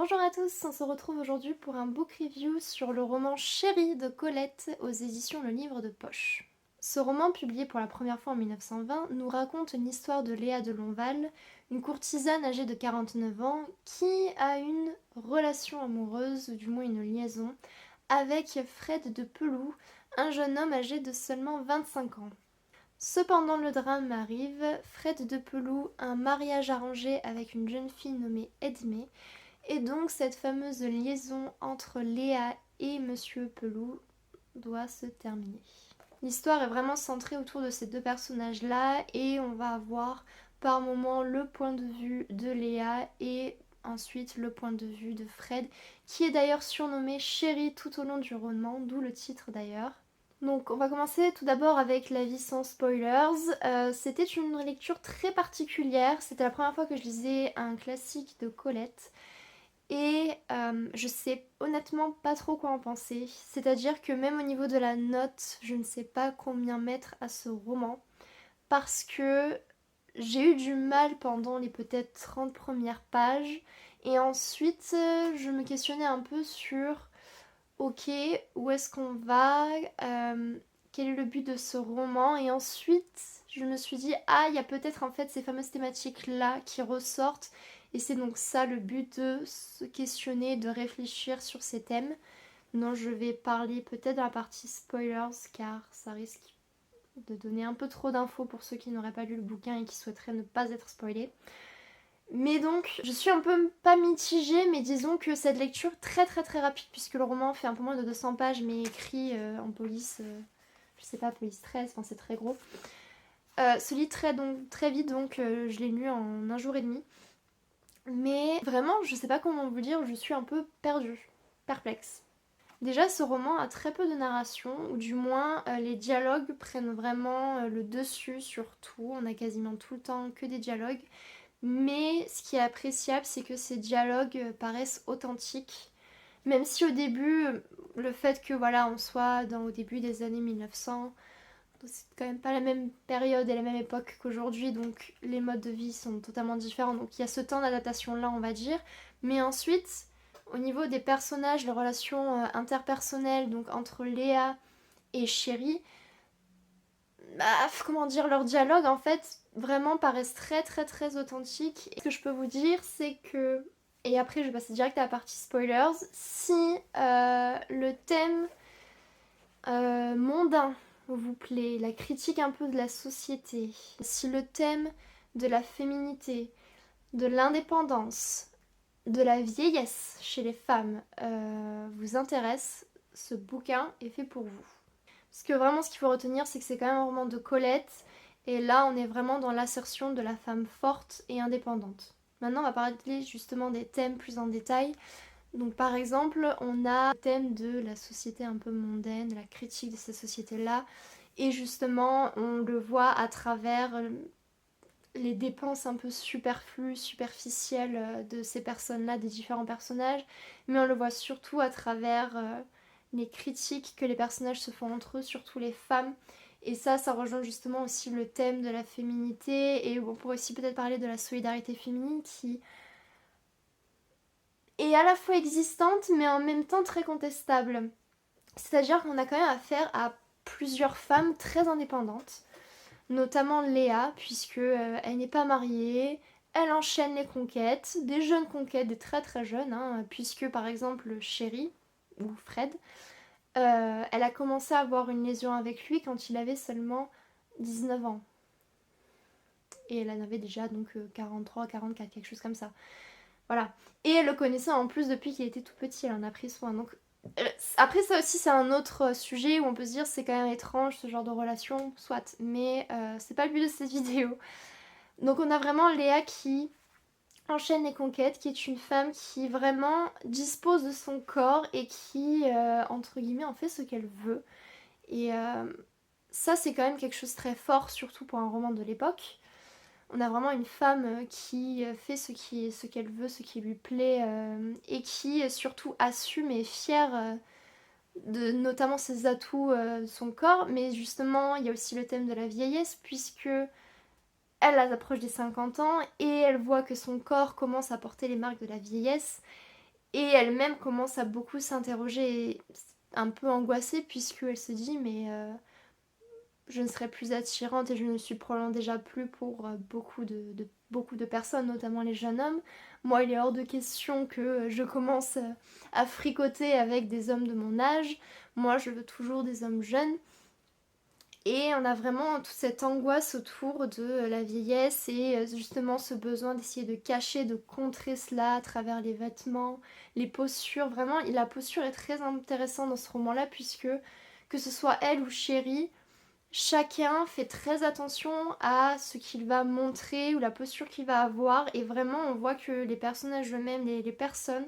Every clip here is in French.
Bonjour à tous, on se retrouve aujourd'hui pour un book review sur le roman Chérie de Colette aux éditions Le Livre de Poche. Ce roman, publié pour la première fois en 1920, nous raconte une histoire de Léa de Lonval, une courtisane âgée de 49 ans qui a une relation amoureuse, ou du moins une liaison, avec Fred de Peloux, un jeune homme âgé de seulement 25 ans. Cependant le drame arrive, Fred de Peloux a un mariage arrangé avec une jeune fille nommée Edmée, et donc cette fameuse liaison entre Léa et Monsieur Peloux doit se terminer. L'histoire est vraiment centrée autour de ces deux personnages-là et on va avoir par moments le point de vue de Léa et ensuite le point de vue de Fred, qui est d'ailleurs surnommé Chéri tout au long du roman, d'où le titre d'ailleurs. Donc on va commencer tout d'abord avec la vie sans spoilers. C'était une lecture très particulière, c'était la première fois que je lisais un classique de Colette. Et je sais honnêtement pas trop quoi en penser. C'est-à-dire que même au niveau de la note, je ne sais pas combien mettre à ce roman. Parce que j'ai eu du mal pendant les peut-être 30 premières pages. Et ensuite, je me questionnais un peu sur, ok, où est-ce qu'on va, quel est le but de ce roman. Et ensuite, je me suis dit, ah, il y a peut-être en fait ces fameuses thématiques-là qui ressortent. Et c'est donc ça le but de se questionner, de réfléchir sur ces thèmes. Non, je vais parler peut-être dans la partie spoilers car ça risque de donner un peu trop d'infos pour ceux qui n'auraient pas lu le bouquin et qui souhaiteraient ne pas être spoilés. Mais donc, je suis un peu pas mitigée, mais disons que cette lecture très très très rapide, puisque le roman fait un peu moins de 200 pages, mais écrit en police, je sais pas, police 13, enfin c'est très gros, se lit très vite, donc je l'ai lu en un jour et demi. Mais vraiment, je sais pas comment vous dire, je suis un peu perdue, perplexe. Déjà, ce roman a très peu de narration, ou du moins les dialogues prennent vraiment le dessus sur tout. On a quasiment tout le temps que des dialogues. Mais ce qui est appréciable, c'est que ces dialogues paraissent authentiques. Même si au début, le fait que voilà, on soit au début des années 1900, c'est quand même pas la même période et la même époque qu'aujourd'hui, donc les modes de vie sont totalement différents. Donc il y a ce temps d'adaptation là, on va dire. Mais ensuite, au niveau des personnages, les relations interpersonnelles, donc entre Léa et Chéri, bah, comment dire, leurs dialogues en fait vraiment paraissent très très très authentiques. Et ce que je peux vous dire, c'est que, et après je vais passer direct à la partie spoilers, si le thème mondain vous plaît, la critique un peu de la société, si le thème de la féminité, de l'indépendance, de la vieillesse chez les femmes vous intéresse, ce bouquin est fait pour vous. Parce que vraiment ce qu'il faut retenir, c'est que c'est quand même un roman de Colette, et là on est vraiment dans l'assertion de la femme forte et indépendante. Maintenant on va parler justement des thèmes plus en détail. Donc par exemple, on a le thème de la société un peu mondaine, la critique de cette société-là, et justement on le voit à travers les dépenses un peu superflues, superficielles de ces personnes-là, des différents personnages, mais on le voit surtout à travers les critiques que les personnages se font entre eux, surtout les femmes. Et ça rejoint justement aussi le thème de la féminité, et on pourrait aussi peut-être parler de la solidarité féminine qui est à la fois existante mais en même temps très contestable. C'est-à-dire qu'on a quand même affaire à plusieurs femmes très indépendantes, notamment Léa, puisque elle n'est pas mariée, elle enchaîne les conquêtes, des jeunes conquêtes, des très très jeunes, hein, puisque par exemple Chéri, ou Fred, elle a commencé à avoir une liaison avec lui quand il avait seulement 19 ans. Et elle en avait déjà donc 43, 44, quelque chose comme ça. Voilà. Et elle le connaissait en plus depuis qu'il était tout petit, elle en a pris soin. Donc après ça aussi c'est un autre sujet où on peut se dire c'est quand même étrange ce genre de relation, soit. Mais c'est pas le but de cette vidéo. Donc on a vraiment Léa qui enchaîne les conquêtes, qui est une femme qui vraiment dispose de son corps et qui, entre guillemets, en fait ce qu'elle veut. Et ça c'est quand même quelque chose de très fort, surtout pour un roman de l'époque. On a vraiment une femme qui fait ce qu'elle veut, ce qui lui plaît, et qui surtout assume et est fière de notamment ses atouts de son corps. Mais justement, il y a aussi le thème de la vieillesse, puisque elle approche des 50 ans et elle voit que son corps commence à porter les marques de la vieillesse. Et elle-même commence à beaucoup s'interroger et un peu angoissée puisqu'elle se dit mais je ne serai plus attirante et je ne suis probablement déjà plus pour beaucoup de personnes, notamment les jeunes hommes. Moi, il est hors de question que je commence à fricoter avec des hommes de mon âge. Moi, je veux toujours des hommes jeunes. Et on a vraiment toute cette angoisse autour de la vieillesse et justement ce besoin d'essayer de cacher, de contrer cela à travers les vêtements, les postures. Vraiment, la posture est très intéressante dans ce roman-là puisque que ce soit elle ou Chérie, chacun fait très attention à ce qu'il va montrer ou la posture qu'il va avoir et vraiment on voit que les personnages eux-mêmes, les personnes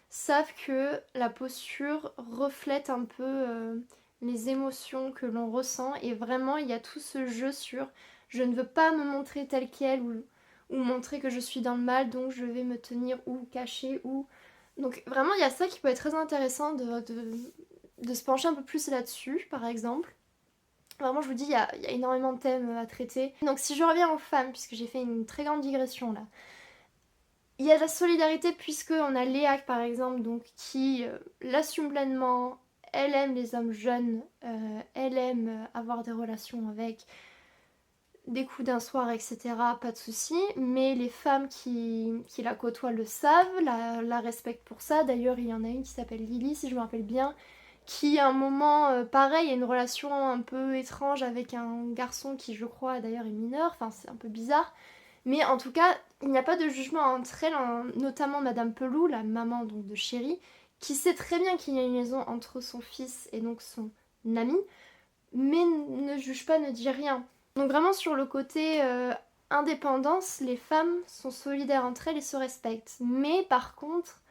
savent que la posture reflète un peu les émotions que l'on ressent et vraiment il y a tout ce jeu sur je ne veux pas me montrer telle quelle ou montrer que je suis dans le mal donc je vais me tenir ou cacher ou... Donc vraiment il y a ça qui peut être très intéressant de se pencher un peu plus là-dessus par exemple. Vraiment, je vous dis, il y a énormément de thèmes à traiter. Donc, si je reviens aux femmes, puisque j'ai fait une très grande digression là, il y a de la solidarité, puisqu'on a Léa, par exemple, donc, qui l'assume pleinement. Elle aime les hommes jeunes, elle aime avoir des relations avec des coups d'un soir, etc. Pas de souci. Mais les femmes qui la côtoient le savent, la respectent pour ça. D'ailleurs, il y en a une qui s'appelle Lily, si je me rappelle bien, qui à un moment, pareil, a une relation un peu étrange avec un garçon qui, je crois, d'ailleurs est mineur, enfin c'est un peu bizarre. Mais en tout cas, il n'y a pas de jugement entre elles, notamment Madame Pelou, la maman donc de Chéri, qui sait très bien qu'il y a une liaison entre son fils et donc son ami, mais ne juge pas, ne dit rien. Donc vraiment sur le côté indépendance, les femmes sont solidaires entre elles et se respectent. Mais par contre,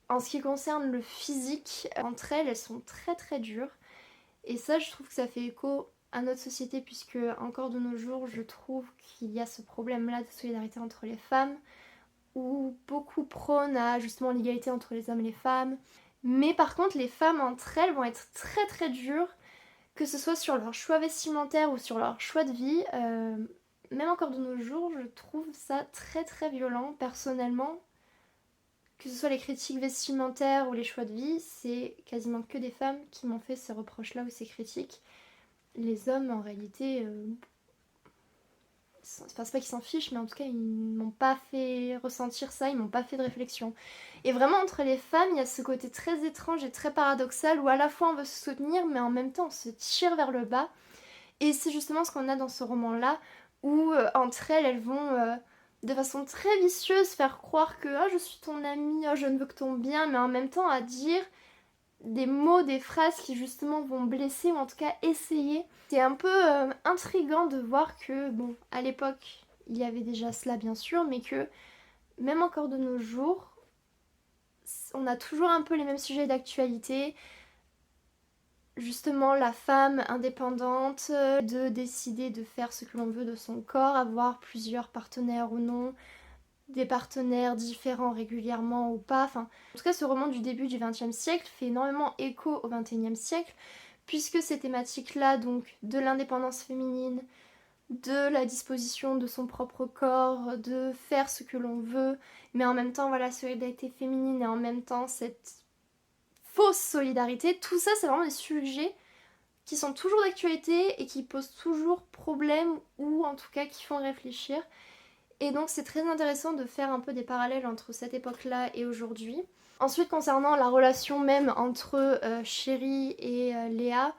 en ce qui concerne le physique, entre elles, elles sont très très dures. Et ça, je trouve que ça fait écho à notre société, puisque encore de nos jours, je trouve qu'il y a ce problème-là de solidarité entre les femmes, où beaucoup prônent à justement l'égalité entre les hommes et les femmes. Mais par contre, les femmes entre elles vont être très très dures, que ce soit sur leur choix vestimentaire ou sur leur choix de vie. Même encore de nos jours, je trouve ça très très violent personnellement. Que ce soit les critiques vestimentaires ou les choix de vie, c'est quasiment que des femmes qui m'ont fait ces reproches-là ou ces critiques. Les hommes, en réalité, enfin, c'est pas qu'ils s'en fichent, mais en tout cas, ils m'ont pas fait ressentir ça, ils m'ont pas fait de réflexion. Et vraiment, entre les femmes, il y a ce côté très étrange et très paradoxal où à la fois on veut se soutenir, mais en même temps on se tire vers le bas. Et c'est justement ce qu'on a dans ce roman-là, où entre elles, elles vont de façon très vicieuse faire croire que ah, je suis ton amie, ah, je ne veux que ton bien, mais en même temps à dire des mots, des phrases qui justement vont blesser ou en tout cas essayer. C'est un peu intriguant de voir que, bon, à l'époque, il y avait déjà cela bien sûr, mais que même encore de nos jours, on a toujours un peu les mêmes sujets d'actualité. Justement, la femme indépendante, de décider de faire ce que l'on veut de son corps, avoir plusieurs partenaires ou non, des partenaires différents régulièrement ou pas. Enfin, en tout cas, ce roman du début du XXe siècle fait énormément écho au XXIe siècle, puisque ces thématiques-là, donc de l'indépendance féminine, de la disposition de son propre corps, de faire ce que l'on veut, mais en même temps, voilà, solidarité féminine et en même temps cette fausse solidarité, tout ça, c'est vraiment des sujets qui sont toujours d'actualité et qui posent toujours problème ou en tout cas qui font réfléchir. Et donc c'est très intéressant de faire un peu des parallèles entre cette époque-là et aujourd'hui. Ensuite, concernant la relation même entre Chéri et Léa,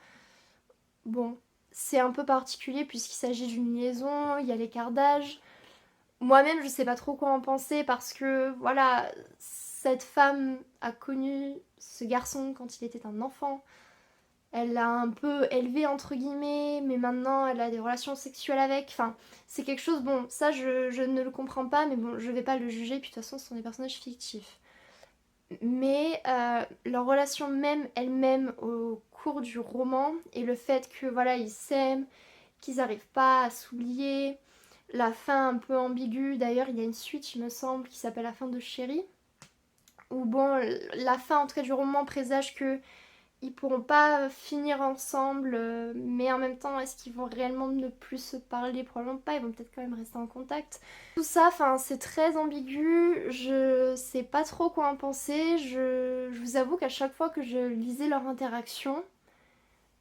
bon, c'est un peu particulier puisqu'il s'agit d'une liaison, il y a l'écart d'âge. Moi-même, je sais pas trop quoi en penser parce que, voilà, cette femme a connu ce garçon quand il était un enfant. Elle l'a un peu élevé entre guillemets, mais maintenant elle a des relations sexuelles avec. Enfin, c'est quelque chose, bon, ça je ne le comprends pas, mais bon, je vais pas le juger, puis de toute façon ce sont des personnages fictifs. Mais leur relation même elle-même au cours du roman, et le fait que voilà, ils s'aiment, qu'ils n'arrivent pas à s'oublier, la fin un peu ambiguë, d'ailleurs il y a une suite il me semble qui s'appelle La fin de Chéri, où bon, la fin en tout cas du roman présage que ils pourront pas finir ensemble, mais en même temps, est-ce qu'ils vont réellement ne plus se parler? Probablement pas, ils vont peut-être quand même rester en contact. Tout ça, enfin, c'est très ambigu, je sais pas trop quoi en penser. Je vous avoue qu'à chaque fois que je lisais leur interaction,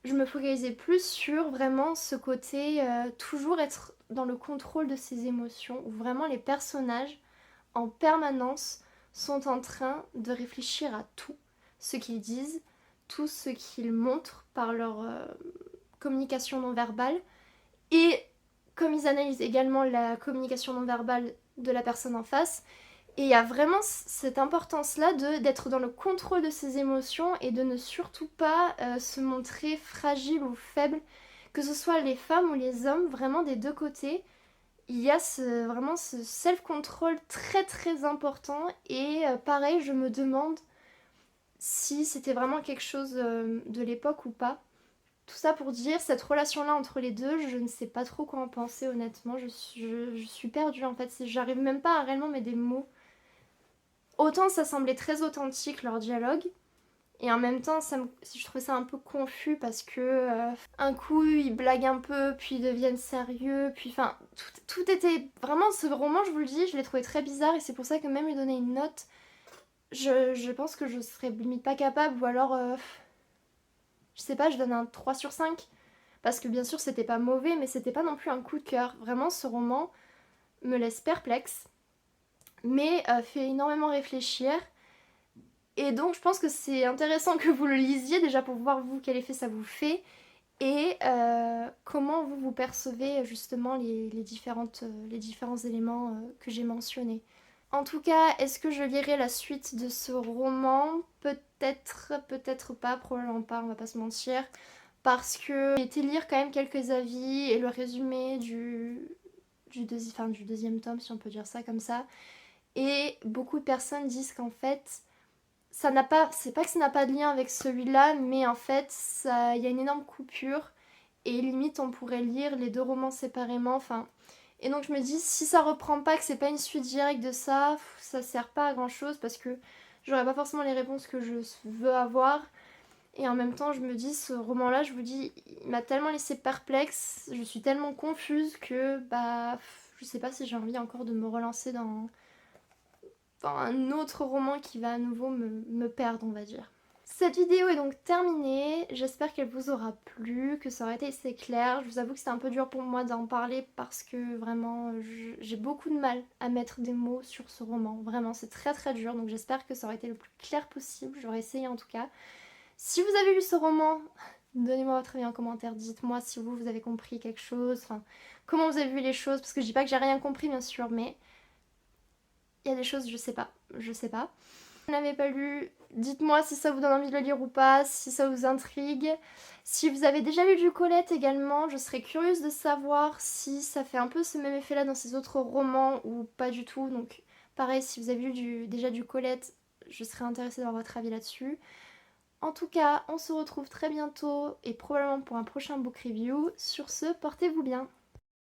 je me focalisais plus sur vraiment ce côté toujours être dans le contrôle de ses émotions, où vraiment les personnages en permanence sont en train de réfléchir à tout ce qu'ils disent, tout ce qu'ils montrent par leur communication non verbale et comme ils analysent également la communication non verbale de la personne en face. Et il y a vraiment cette importance-là d'être dans le contrôle de ses émotions et de ne surtout pas se montrer fragile ou faible, que ce soit les femmes ou les hommes, vraiment des deux côtés. Il y a vraiment ce self-control très très important et pareil, je me demande si c'était vraiment quelque chose de l'époque ou pas. Tout ça pour dire, cette relation-là entre les deux, je ne sais pas trop quoi en penser honnêtement, je suis perdue en fait, j'arrive même pas à réellement mettre des mots. Autant ça semblait très authentique leur dialogue, et en même temps je trouvais ça un peu confus parce que un coup ils blaguent un peu, puis ils deviennent sérieux, puis enfin tout était vraiment, ce roman je vous le dis, je l'ai trouvé très bizarre et c'est pour ça que même lui donner une note, je pense que je serais limite pas capable ou alors je sais pas, je donne un 3 sur 5 parce que bien sûr c'était pas mauvais mais c'était pas non plus un coup de cœur. Vraiment ce roman me laisse perplexe mais fait énormément réfléchir. Et donc je pense que c'est intéressant que vous le lisiez déjà pour voir vous quel effet ça vous fait et comment vous percevez justement les différents éléments que j'ai mentionnés. En tout cas, est-ce que je lirai la suite de ce roman? Peut-être, peut-être pas, probablement pas, on va pas se mentir. Parce que j'ai été lire quand même quelques avis et le résumé du deuxième tome, si on peut dire ça comme ça. Et beaucoup de personnes disent qu'en fait, ça n'a pas, c'est pas que ça n'a pas de lien avec celui-là, mais en fait, il y a une énorme coupure et limite on pourrait lire les deux romans séparément. Enfin, et donc je me dis si ça reprend pas, que c'est pas une suite directe de ça, ça sert pas à grand chose parce que j'aurais pas forcément les réponses que je veux avoir. Et en même temps, je me dis, ce roman-là, je vous dis, il m'a tellement laissé perplexe, je suis tellement confuse que, bah, je sais pas si j'ai envie encore de me relancer dans un autre roman qui va à nouveau me perdre, on va dire. Cette vidéo est donc terminée, j'espère qu'elle vous aura plu, que ça aurait été assez clair. Je vous avoue que c'était un peu dur pour moi d'en parler parce que vraiment j'ai beaucoup de mal à mettre des mots sur ce roman. Vraiment, c'est très très dur, donc j'espère que ça aurait été le plus clair possible, j'aurais essayé en tout cas. Si vous avez lu ce roman, donnez-moi votre avis en commentaire, dites-moi si vous avez compris quelque chose, enfin, comment vous avez vu les choses, parce que je dis pas que j'ai rien compris bien sûr, mais il y a des choses, je sais pas, je sais pas. Si vous n'avez pas lu, dites-moi si ça vous donne envie de le lire ou pas, si ça vous intrigue. Si vous avez déjà lu du Colette également, je serais curieuse de savoir si ça fait un peu ce même effet là dans ces autres romans ou pas du tout. Donc pareil, si vous avez lu déjà du Colette, je serais intéressée d'avoir votre avis là-dessus. En tout cas, on se retrouve très bientôt et probablement pour un prochain book review. Sur ce, portez-vous bien.